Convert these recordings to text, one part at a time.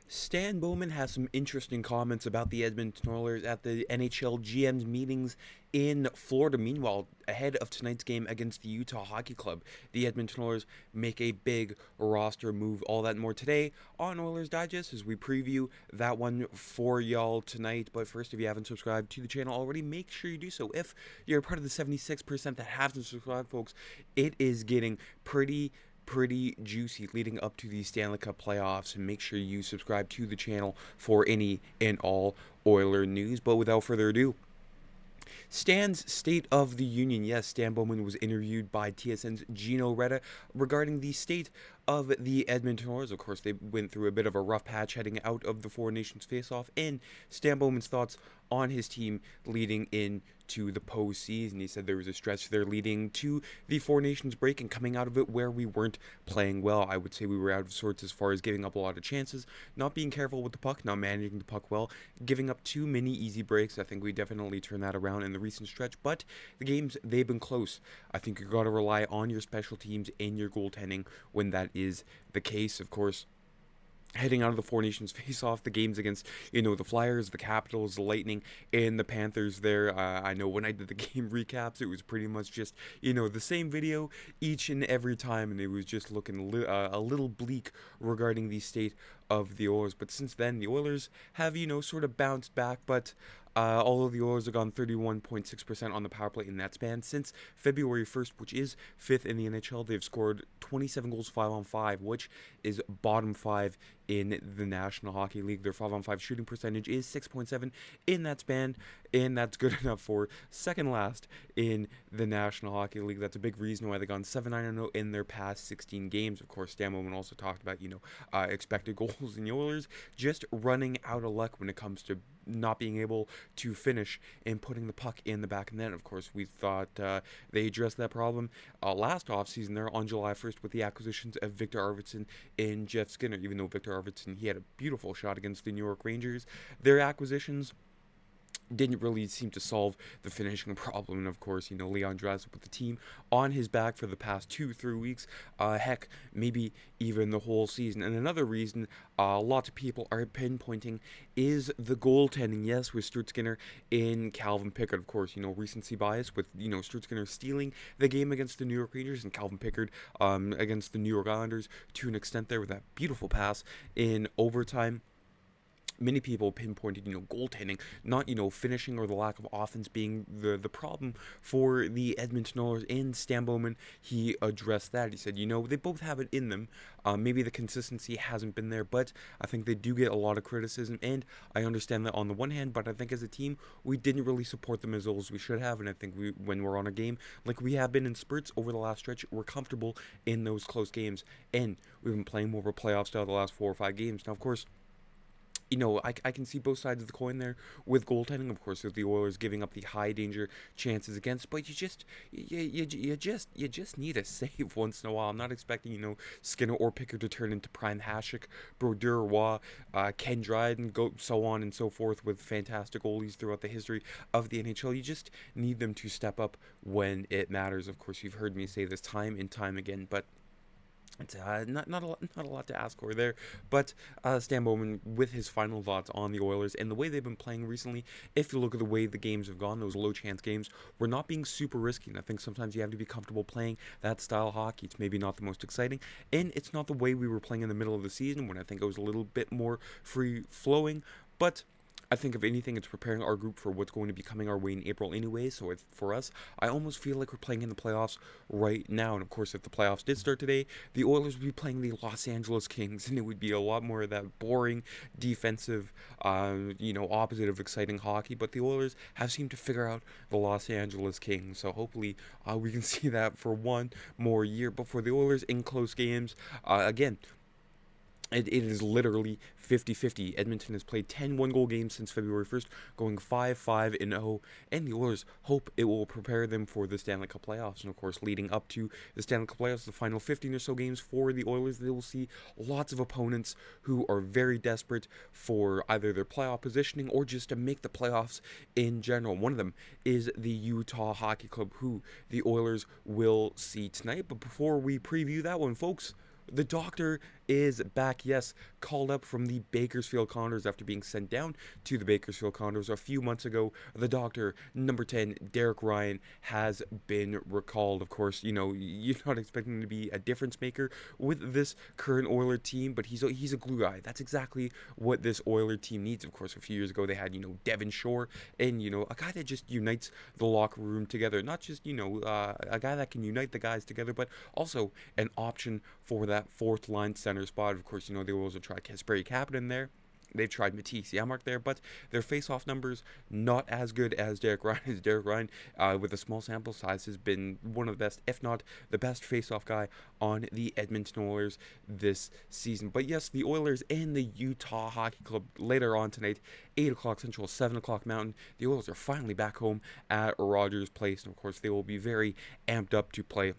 Stan Bowman has some interesting comments about the Edmonton Oilers at the NHL GM's meetings in Florida. Meanwhile, ahead of tonight's game against the Utah Hockey Club, the Edmonton Oilers make a big roster move. All that and more today on Oilers Digest as we preview that one for y'all tonight. But first, if you haven't subscribed to the channel already, make sure you do so. If you're part of the 76% that haven't subscribed, folks, it is getting pretty juicy leading up to the Stanley Cup playoffs, and make sure you subscribe to the channel for any and all Oiler news. But without further ado, Stan's State of the Union. Yes, Stan Bowman was interviewed by TSN's Gino Reda regarding the state of the Edmonton Oilers. Of course, they went through a bit of a rough patch heading out of the Four Nations face-off, and Stan Bowman's thoughts on his team leading into the postseason. He said there was a stretch there leading to the Four Nations break and coming out of it where we weren't playing well. I would say we were out of sorts as far as giving up a lot of chances, not being careful with the puck, not managing the puck well, giving up too many easy breaks. I think we definitely turned that around in the recent stretch, but the games, they've been close. I think you've got to rely on your special teams and your goaltending when that is the case. Of course, heading out of the Four Nations face-off, the games against, the Flyers, the Capitals, the Lightning, and the Panthers there. I know when I did the game recaps, it was pretty much just, the same video each and every time, and it was just looking a little bleak regarding the state of the Oilers. But since then, the Oilers have, sort of bounced back, but although the Oilers have gone 31.6% on the power play in that span since February 1st, which is 5th in the NHL, they've scored 27 goals 5 on 5, which is bottom 5 in the National Hockey League. Their 5 on 5 shooting percentage is 6.7 in that span, and that's good enough for second last in the National Hockey League. That's a big reason why they've gone 7-9-0 in their past 16 games. Of course, Stan Bowman also talked about, expected goals in the Oilers just running out of luck when it comes to not being able to finish and putting the puck in the back of the net. Of course, we thought they addressed that problem last offseason there on July 1st with the acquisitions of Victor Arvidsson and Jeff Skinner. Even though Victor Arvidsson, he had a beautiful shot against the New York Rangers, their acquisitions didn't really seem to solve the finishing problem. And of course, Leon Draisaitl with the team on his back for the past 2-3 weeks, heck, maybe even the whole season. And another reason lots of people are pinpointing is the goaltending. Yes, with Stuart Skinner and Calvin Pickard. Of course, recency bias with, Stuart Skinner stealing the game against the New York Rangers and Calvin Pickard against the New York Islanders to an extent there with that beautiful pass in overtime. Many people pinpointed, goaltending, not, finishing or the lack of offense being the problem for the Edmonton Oilers. And Stan Bowman, he addressed that. He said, they both have it in them. Maybe the consistency hasn't been there, but I think they do get a lot of criticism, and I understand that on the one hand, but I think as a team, we didn't really support them as well as we should have, and I think when we're on a game, like we have been in spurts over the last stretch, we're comfortable in those close games, and we've been playing more of a playoff style the last 4 or 5 games. Now, of course, I can see both sides of the coin there with goaltending. Of course, with the Oilers giving up the high danger chances against, but you just need a save once in a while. I'm not expecting Skinner or Pickard to turn into Prime Hasek, Brodeur, Roy, Ken Dryden, go so on and so forth with fantastic goalies throughout the history of the NHL. You just need them to step up when it matters. Of course, you've heard me say this time and time again, but it's not a lot to ask for there. But Stan Bowman with his final thoughts on the Oilers and the way they've been playing recently. If you look at the way the games have gone, those low chance games, we're not being super risky, and I think sometimes you have to be comfortable playing that style of hockey. It's maybe not the most exciting, and it's not the way we were playing in the middle of the season when I think it was a little bit more free flowing, but I think if anything, it's preparing our group for what's going to be coming our way in April anyway. So for us, I almost feel like we're playing in the playoffs right now. And of course, if the playoffs did start today, the Oilers would be playing the Los Angeles Kings, and it would be a lot more of that boring defensive, opposite of exciting hockey. But the Oilers have seemed to figure out the Los Angeles Kings. So hopefully, we can see that for one more year. But for the Oilers in close games, again, it is literally 50-50. Edmonton has played 10 one-goal games since February 1st, going 5-5-0, and the Oilers hope it will prepare them for the Stanley Cup playoffs. And of course, leading up to the Stanley Cup playoffs, the final 15 or so games for the Oilers, they will see lots of opponents who are very desperate for either their playoff positioning or just to make the playoffs in general. One of them is the Utah Hockey Club, who the Oilers will see tonight. But before we preview that one, folks, the doctor is back, yes, called up from the Bakersfield Condors after being sent down to the Bakersfield Condors a few months ago. The doctor, number 10, Derek Ryan, has been recalled. Of course, you're not expecting to be a difference maker with this current Oiler team, but he's a glue guy. That's exactly what this Oiler team needs. Of course, a few years ago they had Devin Shore, and a guy that just unites the locker room together. Not just a guy that can unite the guys together, but also an option for that fourth line center spot. Of course, the Oilers have tried Kasperi Kapanen there. They've tried Matisse Yamark there, but their face-off numbers not as good as Derek Ryan. Derek Ryan, with a small sample size, has been one of the best, if not the best, face-off guy on the Edmonton Oilers this season. But yes, the Oilers and the Utah Hockey Club later on tonight, 8 o'clock Central, 7 o'clock Mountain. The Oilers are finally back home at Rogers Place, and of course they will be very amped up to play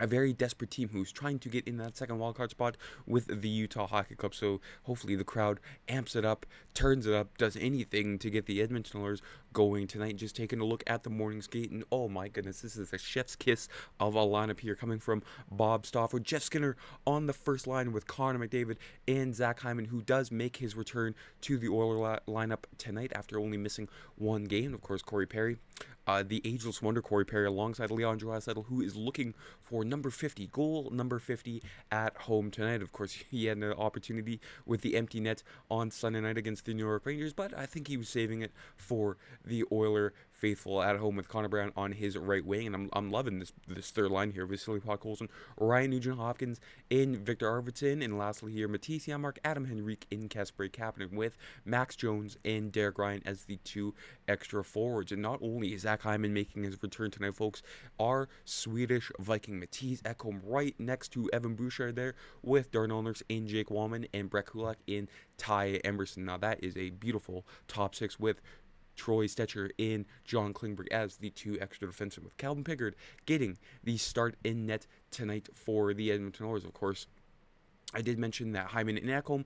a very desperate team who's trying to get in that second wildcard spot with the Utah Hockey Club. So hopefully the crowd amps it up, turns it up, does anything to get the Edmonton Oilers going tonight. Just taking a look at the morning skate, and oh my goodness, this is a chef's kiss of a lineup here coming from Bob Stauffer. Jeff Skinner on the first line with Connor McDavid and Zach Hyman, who does make his return to the Oiler lineup tonight after only missing one game. Of course, Corey Perry. The ageless wonder Corey Perry alongside Leon Draisaitl, who is looking for number 50, goal number 50 at home tonight. Of course, he had an opportunity with the empty net on Sunday night against the New York Rangers, but I think he was saving it for the Oiler faithful at home with Connor Brown on his right wing. And I'm loving this third line here. Vasily Podkolzin, Ryan Nugent-Hopkins, and Victor Arvidsson. And lastly here, Matisse Yamark, Adam Henrique, and Kasperi Kapanen with Max Jones and Derek Ryan as the two extra forwards. And not only is Zach Hyman making his return tonight, folks, our Swedish Viking Mattias Ekholm right next to Evan Bouchard there with Darnell Nurse and Jake Wallman and Brett Kulak in Ty Emerson. Now that is a beautiful top six with Troy Stetcher and John Klingberg as the two extra defensemen, with Calvin Pickard getting the start in net tonight for the Edmonton Oilers. Of course, I did mention that Hyman and Ekholm,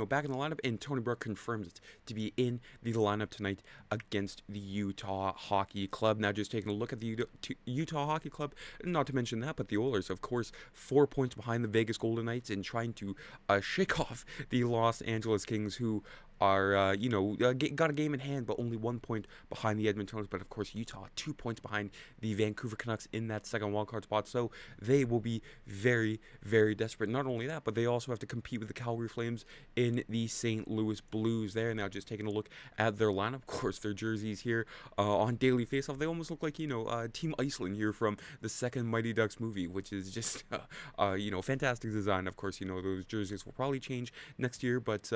back in the lineup, and Tony Brook confirms it to be in the lineup tonight against the Utah Hockey Club. Now, just taking a look at the Utah Hockey Club, not to mention that, but the Oilers, of course, 4 points behind the Vegas Golden Knights and trying to shake off the Los Angeles Kings, who are, got a game in hand, but only 1 point behind the Edmonton Oilers. But of course, Utah 2 points behind the Vancouver Canucks in that second wildcard spot. So they will be very, very desperate. Not only that, but they also have to compete with the Calgary Flames in the St. Louis Blues there. Now, just taking a look at their lineup, of course, their jerseys here on Daily Faceoff, they almost look like, Team Iceland here from the second Mighty Ducks movie, which is just, fantastic design. Of course, those jerseys will probably change next year, but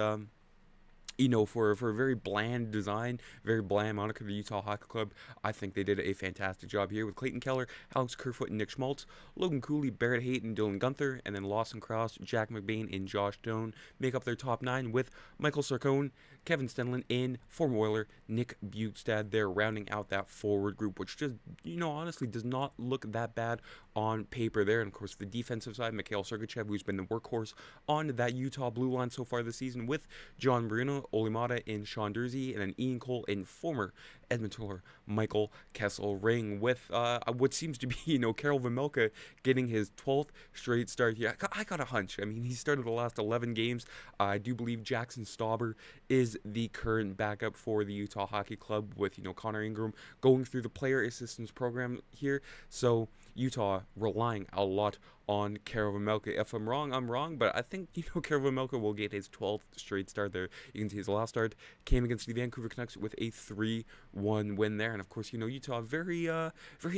for a very bland design, very bland moniker, the Utah Hockey Club, I think they did a fantastic job here with Clayton Keller, Alex Kerfoot, and Nick Schmaltz, Logan Cooley, Barrett Hayton, Dylan Gunther, and then Lawson Krause, Jack McBain, and Josh Doan make up their top nine, with Michael Sarcone, Kevin Stenlin, and former Oiler Nick Bukestad there rounding out that forward group, which just, honestly does not look that bad on paper there. And of course, the defensive side, Mikhail Sergachev, who's been the workhorse on that Utah blue line so far this season, with John Marino, Olimata, and Sean Dursey, and then Ian Cole and former Edmonton Oiler Michael Kessel-Ring, with what seems to be, Karel Vejmelka getting his 12th straight start here. I got a hunch. I mean, he started the last 11 games. I do believe Jackson Stauber is the current backup for the Utah Hockey Club, with, Connor Ingram going through the player assistance program here. So Utah relying a lot on Karel Vejmelka. If I'm wrong, I'm wrong, but I think, Karel Vejmelka will get his 12th straight start there. You can see his last start came against the Vancouver Canucks with a 3-1 win there. And of course, Utah very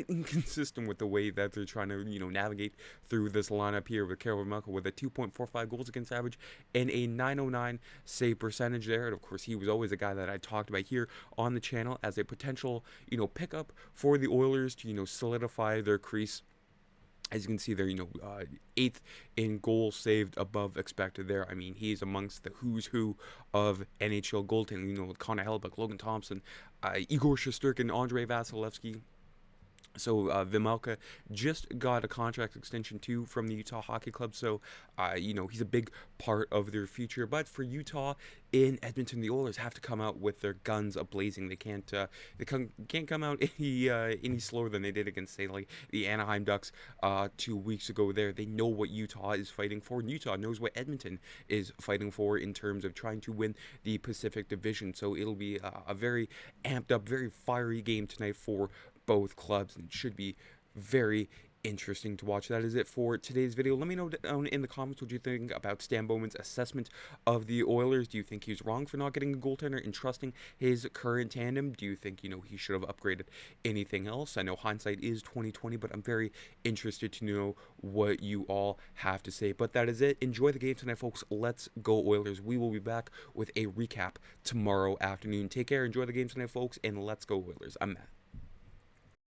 inconsistent with the way that they're trying to, navigate through this lineup here, with Karel Vejmelka with a 2.45 goals against average and a .909 save percentage there. And of course, he was always a guy that I talked about here on the channel as a potential, pickup for the Oilers to, solidify their crease. As you can see there, 8th in goals saved above expected there. I mean, he's amongst the who's who of NHL goaltending, with Connor Hellebuyck, Logan Thompson, Igor Shesterkin, Andrei Vasilevsky, So Vimalka just got a contract extension too from the Utah Hockey Club. So he's a big part of their future. But for Utah in Edmonton, the Oilers have to come out with their guns a-blazing. They can't come out any slower than they did against, say, like the Anaheim Ducks 2 weeks ago. They know what Utah is fighting for, and Utah knows what Edmonton is fighting for in terms of trying to win the Pacific Division. So it'll be a very amped up, very fiery game tonight for both clubs, and it should be very interesting to watch. That is it for today's video. Let me know down in the comments what you think about Stan Bowman's assessment of the Oilers. Do you think he's wrong for not getting a goaltender and trusting his current tandem? Do you think he should have upgraded anything else? I know hindsight is 2020, but I'm very interested to know what you all have to say. But that is it. Enjoy the game tonight, folks. Let's go Oilers. We will be back with a recap tomorrow afternoon. Take care. Enjoy the game tonight, folks, and let's go Oilers. I'm Matt.